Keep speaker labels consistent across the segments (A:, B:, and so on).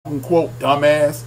A: quote dumbass,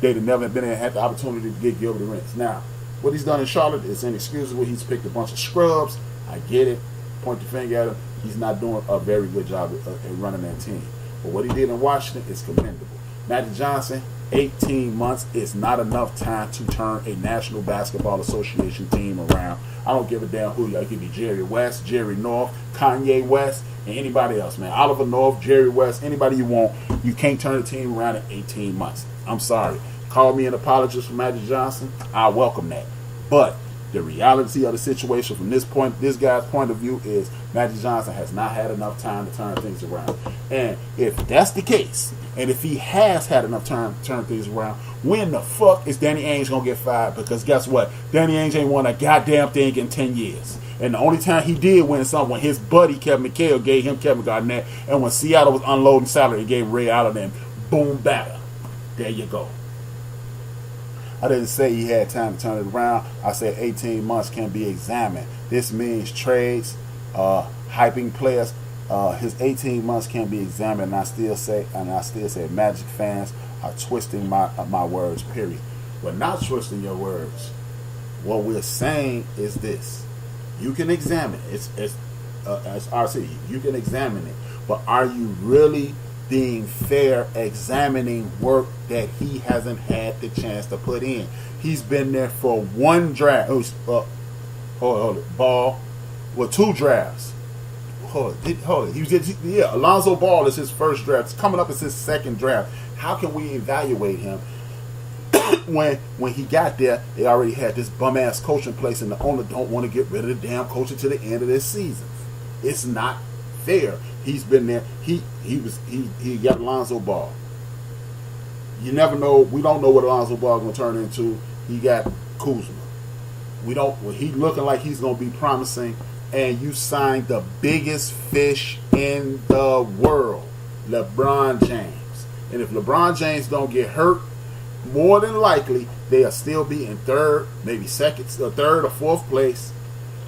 A: they'd have never been had the opportunity to get Gilbert Arenas. Now, what he's done in Charlotte is inexcusable. He's picked a bunch of scrubs. I get it. Point the finger at him. He's not doing a very good job at running that team. But what he did in Washington is commendable. Magic Johnson, 18 months is not enough time to turn a National Basketball Association team around. I don't give a damn who you are. It could be Jerry West, Jerry North, Kanye West, and anybody else, man. Oliver North, Jerry West, anybody you want. You can't turn the team around in 18 months. I'm sorry. Call me an apologist for Magic Johnson. I welcome that. But the reality of the situation from this guy's point of view is Magic Johnson has not had enough time to turn things around. And if that's the case, and if he has had enough time to turn things around, when the fuck is Danny Ainge going to get fired? Because guess what? Danny Ainge ain't won a goddamn thing in 10 years. And the only time he did win something when his buddy Kevin McHale gave him Kevin Garnett, and when Seattle was unloading salary, he gave Ray Allen and boom, batter. There you go. I didn't say he had time to turn it around. I said 18 months can be examined. This means trades, hyping players. His 18 months can be examined. And I still say Magic fans are twisting my words. Period. We're not twisting your words. What we're saying is this: you can examine it. It's as RC. You can examine it, but are you really being fair examining work that he hasn't had the chance to put in? He's been there for one draft. Ball. Well, two drafts. Hold it. Alonzo Ball is his first draft. It's coming up as his second draft. How can we evaluate him when he got there? They already had this bum ass coach in place, and the owner don't want to get rid of the damn coach until the end of this season. It's not fair. He's been there. He got Alonzo Ball. You never know. We don't know what Alonzo Ball is going to turn into. He got Kuzma. We don't. Well, he looking like he's going to be promising. And you signed the biggest fish in the world, LeBron James. And if LeBron James don't get hurt, more than likely they'll still be in third, maybe second, or third or fourth place,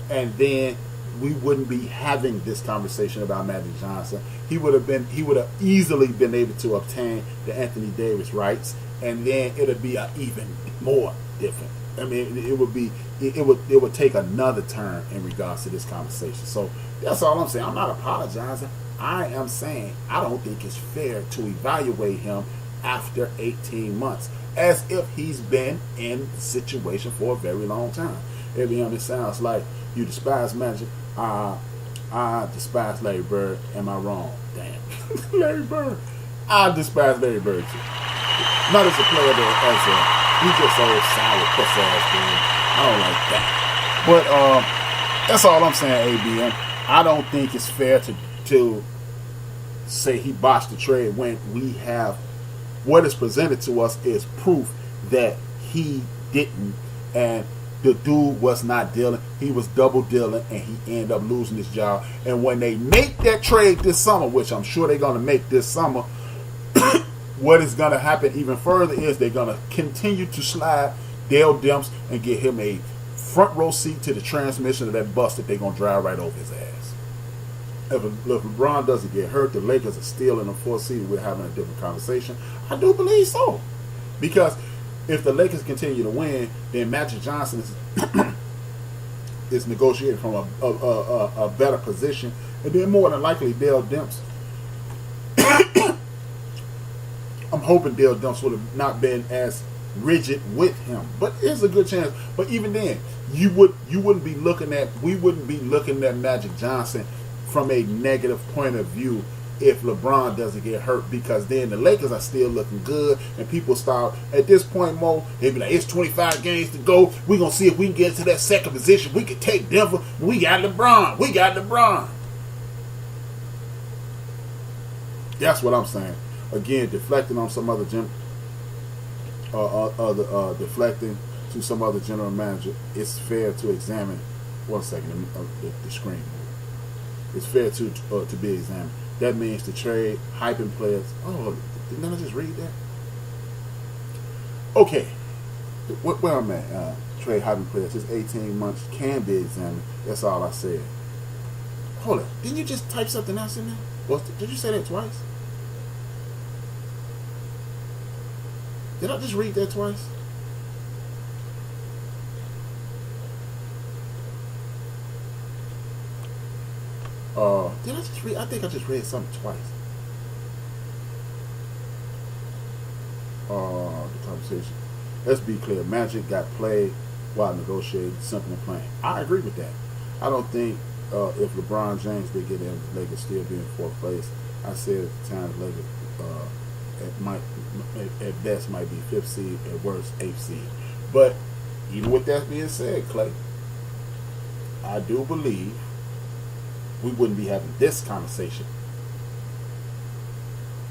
A: and then we wouldn't be having this conversation about Magic Johnson. He would have easily been able to obtain the Anthony Davis rights, and then it would be even more different. I mean, it would take another turn in regards to this conversation. So that's all I'm saying. I'm not apologizing. I am saying I don't think it's fair to evaluate him after 18 months, as if he's been in the situation for a very long time. It sounds like you despise Magic. I despise Larry Bird. Am I wrong? Damn. Larry Bird. I despise Larry Bird too. Not as a player, but he's just old sour puss ass dude. I don't like that. But that's all I'm saying, ABM. I don't think it's fair to say he botched the trade when we have what is presented to us is proof that he didn't, and the dude was not dealing. He was double dealing, and he ended up losing his job. And when they make that trade this summer, which I'm sure they're going to make this summer, what is going to happen even further is they're going to continue to slide Dale Demps and get him a front row seat to the transmission of that bus that they're going to drive right over his ass. If LeBron doesn't get hurt, the Lakers are still in the fourth seed. We're having a different conversation. I do believe so. Because if the Lakers continue to win, then Magic Johnson is negotiating from a better position. And then more than likely, Dale Demps. I'm hoping Dale Demps would have not been as rigid with him. But there's a good chance. But even then, we wouldn't be looking at Magic Johnson from a negative point of view if LeBron doesn't get hurt, because then the Lakers are still looking good, and people start at this point, Mo, they be like, it's 25 games to go. We're gonna see if we can get to that second position. We can take Denver. We got LeBron. That's what I'm saying. Again, deflecting on some other deflecting to some other general manager. It's fair to examine. 1 second, the screen. It's fair to be examined. That means to trade hyping players. Oh, didn't I just read that? Okay, where I'm at. Trade hyping players. His 18 months can be examined. That's all I said. Hold on. Didn't you just type something else in there? Did you say that twice? Did I just read that twice? Did I just read? I think I just read something twice. The conversation. Let's be clear. Magic got played while negotiating, simple and plain. I agree with that. I don't think if LeBron James did get in, the Lakers still be in fourth place. I said at the time the Lakers at best might be fifth seed, at worst eighth seed. But even with that being said, Clay, I do believe we wouldn't be having this conversation.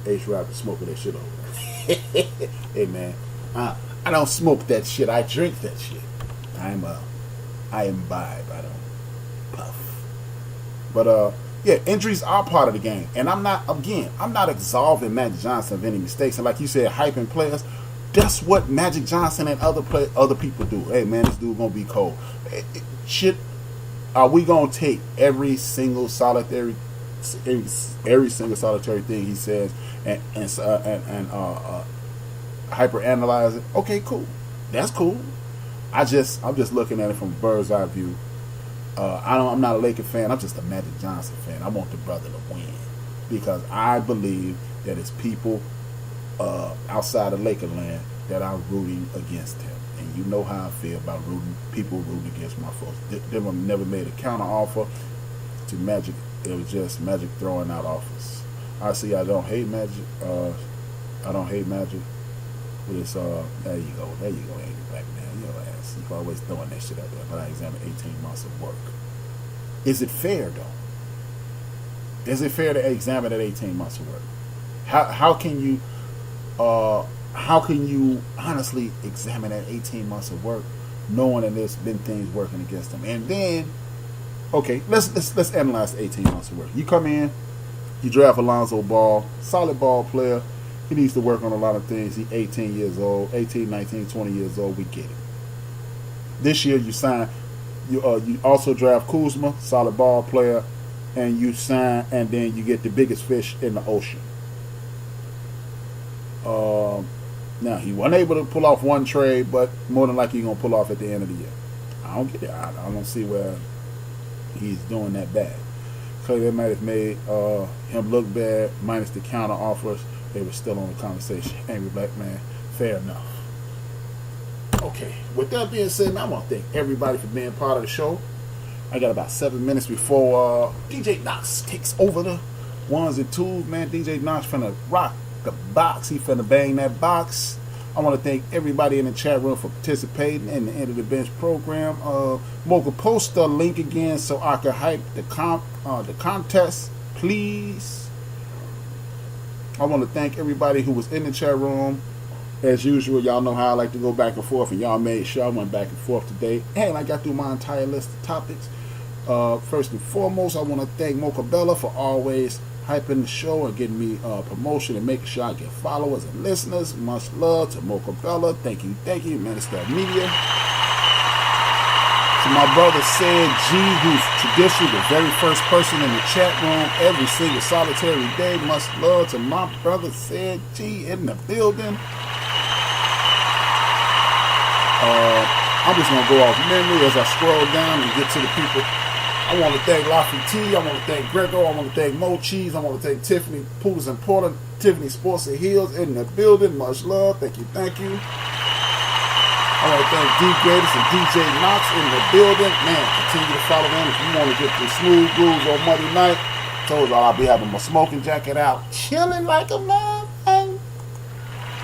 A: HRap is smoking that shit over. Hey man, I don't smoke that shit. I drink that shit. I imbibe. I don't puff. But yeah, injuries are part of the game, and I'm not absolving Magic Johnson of any mistakes. And like you said, hyping players. That's what Magic Johnson and other people do. Hey man, this dude gonna be cold. Shit. Are we gonna take every single solitary thing he says and hyper analyze it? Okay, cool. That's cool. I'm just looking at it from a bird's eye view. I'm not a Laker fan. I'm just a Magic Johnson fan. I want the brother to win because I believe that it's people outside of Lakerland that are rooting against him. And you know how I feel about people rooting against my folks. They never made a counter offer to Magic. It was just Magic throwing out offers. I don't hate Magic. I don't hate Magic. But it's there you go, Angry Black Man. Your ass. You always throwing that shit out there. But I examined 18 months of work. Is it fair though? Is it fair to examine that 18 months of work? How can you honestly examine that 18 months of work, knowing that there's been things working against them? And then, okay, let's analyze the 18 months of work. You come in, you draft Alonzo Ball, solid ball player. He needs to work on a lot of things. He's 18 years old, 18, 19, 20 years old. We get it. This year you sign, you also draft Kuzma, solid ball player, and you sign, and then you get the biggest fish in the ocean. Now, he wasn't able to pull off one trade, but more than likely he's going to pull off at the end of the year. I don't get it. I don't see where he's doing that bad. So they might have made him look bad, minus the counter offers. They were still on the conversation. Angry Black Man, fair enough. Okay, with that being said, I want to thank everybody for being part of the show. I got about 7 minutes before DJ Knox takes over the ones and twos. Man, DJ Knox finna rock the box. He finna bang that box. I want to thank everybody in the chat room for participating in the End of the Bench program. Mocha, post the link again so I can hype the contest, please. I want to thank everybody who was in the chat room. As usual, y'all know how I like to go back and forth, and y'all made sure I went back and forth today. And I got through my entire list of topics. First and foremost, I want to thank Mocha Bella for always hyping the show and getting me promotion and making sure I get followers and listeners. Much love to Mocha Bella. Thank you, Minister of Media. To my brother Sid G, who's traditionally the very first person in the chat room every single solitary day. Much love to my brother Sid G in the building. I'm just going to go off memory as I scroll down and get to the people. I want to thank Lafayette T. I want to thank Grego. I want to thank Mo Cheese. I want to thank Tiffany Poodles and Porter. Tiffany Sports and Heels in the building. Much love. Thank you. I want to thank D Greatest and DJ Knox in the building. Man, continue to follow them if you want to get the smooth grooves on Monday night. Told y'all I'll be having my smoking jacket out, chilling like a man.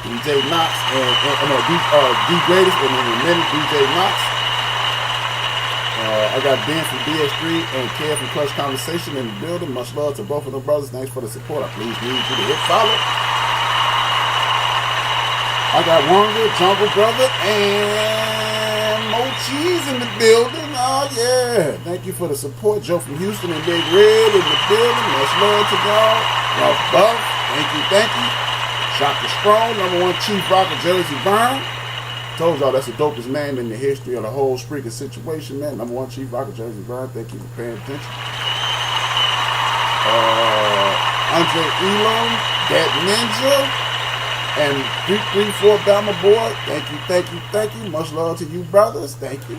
A: DJ Knox D Greatest and in a minute DJ Knox. I got Ben from DS3 and Kev from Clutch Conversation in the building. Much love to both of them brothers. Thanks for the support. I please need you to hit follow. I got Wonder, Jungle Brother, and Mo Cheese in the building. Oh yeah. Thank you for the support. Joe from Houston and Big Red in the building. Much love to y'all. Love Buff. Thank you. Shaka Strong, #1 Chief Rocker Jersey Burn. Told y'all that's the dopest name in the history of the whole Spreaker situation, man. #1 Chief Rocker Jersey Burn. Thank you for paying attention. Andre Elon, that Ninja. And 334 Bama boy, thank you, thank you, thank you. Much love to you, brothers. Thank you.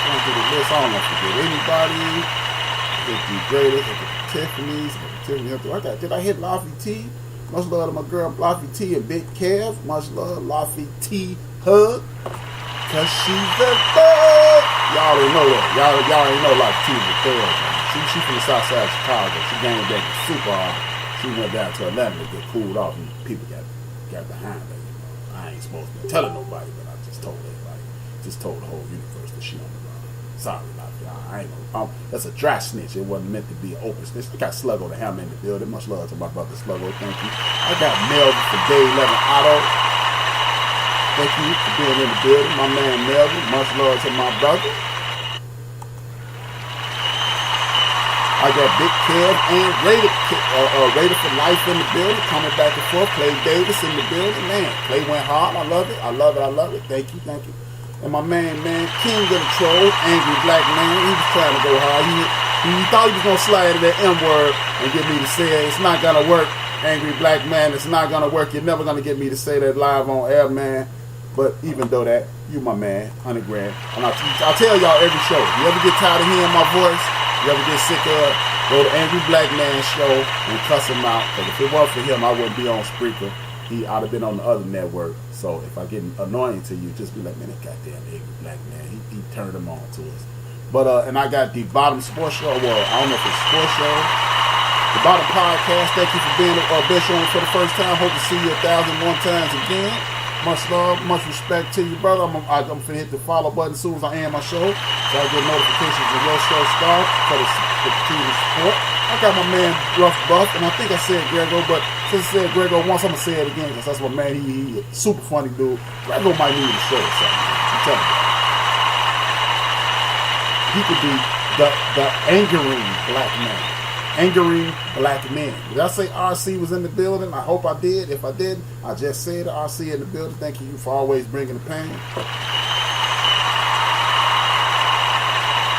A: Going through the list, I don't want to forget anybody. Hit the greatest, hit the Tiffany's, did I hit Laffy T? Much love to my girl Laffy T and Big Kev. Much love, Laffy T Hug. Cause she's the third. Y'all already know that. Y'all already know Laffy T is the third, man. She from the south side of Chicago. She gained back super hard. She went down to Atlanta to get cooled off, and people got behind her. You know, I ain't supposed to be telling nobody, but I just told everybody, just told the whole universe that she on the run. Sorry, I ain't know. That's a dry snitch. It wasn't meant to be an open snitch. I got Sluggo the Hammer in the building. Much love to my brother Sluggo. Thank you. I got Melvin from Day 11 Auto. Thank you for being in the building. My man Melvin. Much love to my brother. I got Big Kev and Raider for Life in the building, coming back and forth. Clay Davis in the building. Man, Clay went hard. I love it. I love it. I love it. Thank you. Thank you. And my man, King of the Troll, Angry Black Man, he was trying to go hard. He thought he was going to slide to that M-word and get me to say it. It's not going to work, Angry Black Man. It's not going to work. You're never going to get me to say that live on air, man. But even though that, you my man, 100 grand. And I'll tell y'all every show, you ever get tired of hearing my voice? You ever get sick of it? Go to Angry Black Man show and cuss him out. Because if it wasn't for him, I wouldn't be on Spreaker. I'd have been on the other network. So if I get annoying to you, just be like, man, that goddamn Angry Black Man, he turned them on to us. But and I got the Bottom Sports Show. Well, I don't know if it's Sports Show. The Bottom Podcast. Thank you for being a bitch on for the first time. Hope to see you 1,001 times again. Much love, much respect to you, brother. I'm finna hit the follow button as soon as I end my show, so I get notifications when your show starts for the continued support. I got my man Rough Buff, and I think I said Grego, but since I said Grego once, I'm gonna say it again because that's my man. He a super funny dude. Grego might need a show or something. I'm telling you, he could be the angering black man. Angering black men. Did I say RC was in the building? I hope I did. If I didn't, I just said RC in the building. Thank you for always bringing the pain.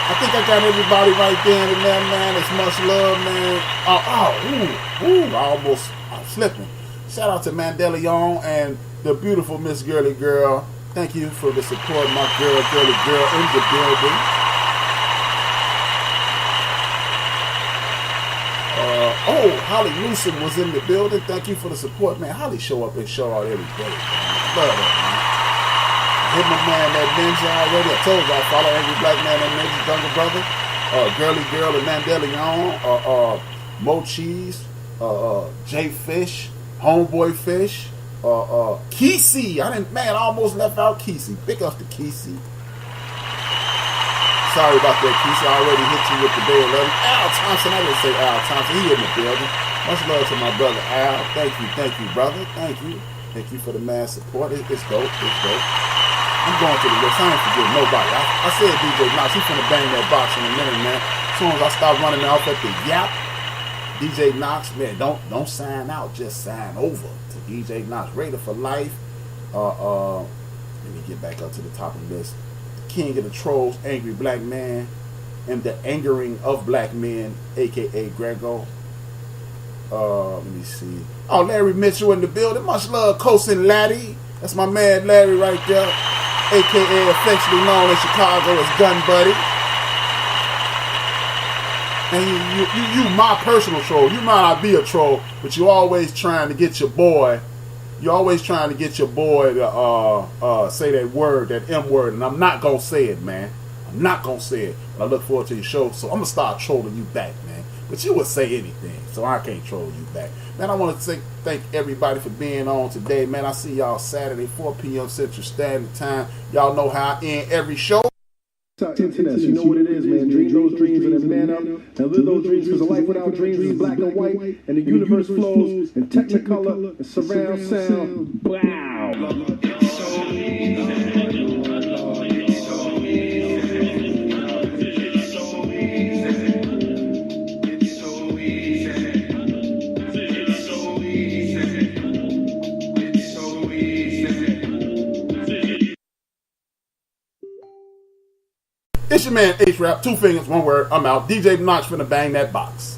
A: I think I got everybody right there in there, man. It's much love, man. I was slipping. Shout out to Mandela Young and the beautiful Miss Girly Girl. Thank you for the support, my girly girl in the building. Holly Newsom was in the building. Thank you for the support, man. Holly show up and show out every day, man. Love that, man. I hit my man, that ninja already. I told you I follow Angry Black Man, that ninja jungle brother. Girly Girl and Mandela Young. Mo Cheese. J Fish. Homeboy Fish. Kesey. I almost left out Kesey. Big up to Kesey. Sorry about that, Kesey. I already hit you with the day 11. Al Thompson. I didn't say Al Thompson. He in the building. Much love to my brother Al. Thank you, brother. Thank you for the mad support. It's dope. It's dope. I'm going to the list. I ain't forgetting nobody. I said DJ Knox. He's finna bang that box in a minute, man. As soon as I start running off at the Yap, DJ Knox, man, don't sign out. Just sign over to DJ Knox. Raider for Life. Let me get back up to the top of the list. King of the Trolls, Angry Black Man, and the Angering of Black Men, aka Grego. Let me see. Oh, Larry Mitchell in the building. Much love, Cosin Laddie. That's my man Larry right there, aka affectionately known in Chicago as Gun Buddy. And you my personal troll. You might not be a troll, but you always trying to get your boy. You're always trying to get your boy to say that word, that M word, and I'm not gonna say it, man. I'm not gonna say it. But I look forward to your show, so I'm gonna start trolling you back, man. But you would say anything, so I can't troll you back. Man, I want to thank everybody for being on today, man. I see y'all Saturday, 4 p.m. Central Standard Time. Y'all know how I end every show.
B: Internet, you know what it is, man. Dream those dreams and then man up and live those dreams, because a life without dreams is black and white, and the universe flows in technicolor and surround sound. Wow.
A: It's your man HRap, 2 fingers, 1 word. I'm out. DJ Knox finna bang that box.